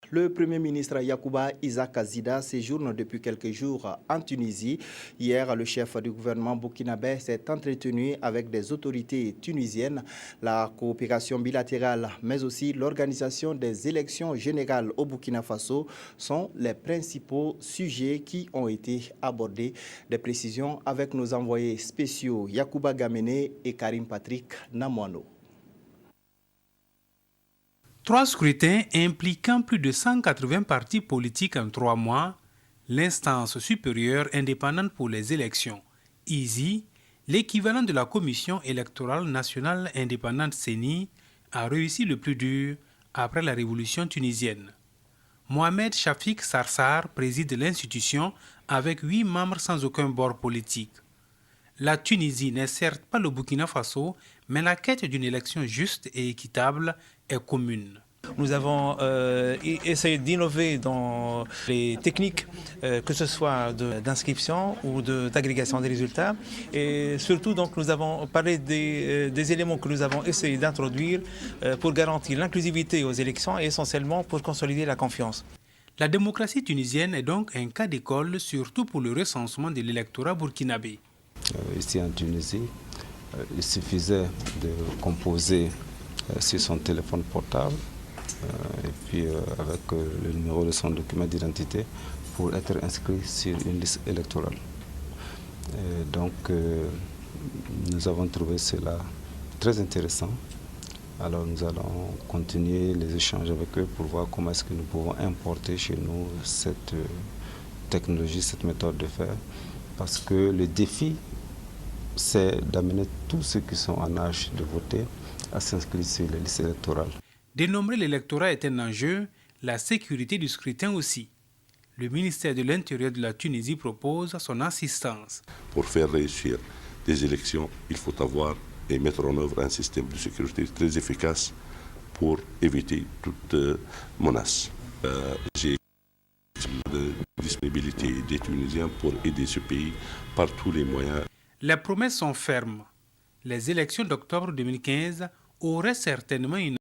Le Premier ministre Yacouba Isaac Zida séjourne depuis quelques jours en Tunisie. Hier, le chef du gouvernement burkinabé s'est entretenu avec des autorités tunisiennes. La coopération bilatérale, mais aussi l'organisation des élections générales au Burkina Faso sont les principaux sujets qui ont été abordés. Des précisions avec nos envoyés spéciaux Yacouba Gamene et Karim Patrick Namouano. 3 scrutins impliquant plus de 180 partis politiques en 3 mois, l'instance supérieure indépendante pour les élections, ISI, l'équivalent de la Commission électorale nationale indépendante CENI, a réussi le plus dur après la révolution tunisienne. Mohamed Chafik Sarsar préside l'institution avec 8 membres sans aucun bord politique. La Tunisie n'est certes pas le Burkina Faso, mais la quête d'une élection juste et équitable est commune. Nous avons essayé d'innover dans les techniques, que ce soit d'inscription ou d'agrégation des résultats. Et surtout, donc, nous avons parlé des éléments que nous avons essayé d'introduire pour garantir l'inclusivité aux élections et essentiellement pour consolider la confiance. La démocratie tunisienne est donc un cas d'école, surtout pour le recensement de l'électorat burkinabé. Ici en Tunisie, il suffisait de composer sur son téléphone portable et puis avec le numéro de son document d'identité pour être inscrit sur une liste électorale. Et donc nous avons trouvé cela très intéressant. Alors nous allons continuer les échanges avec eux pour voir comment est-ce que nous pouvons importer chez nous cette technologie, cette méthode de faire. Parce que le défi, c'est d'amener tous ceux qui sont en âge de voter à s'inscrire sur les listes électorales. Dénombrer l'électorat est un enjeu, la sécurité du scrutin aussi. Le ministère de l'Intérieur de la Tunisie propose son assistance. Pour faire réussir des élections, il faut avoir et mettre en œuvre un système de sécurité très efficace pour éviter toute menace. J'ai de disponibilité des Tunisiens pour aider ce pays par tous les moyens. Les promesses sont fermes. Les élections d'octobre 2015 auraient certainement une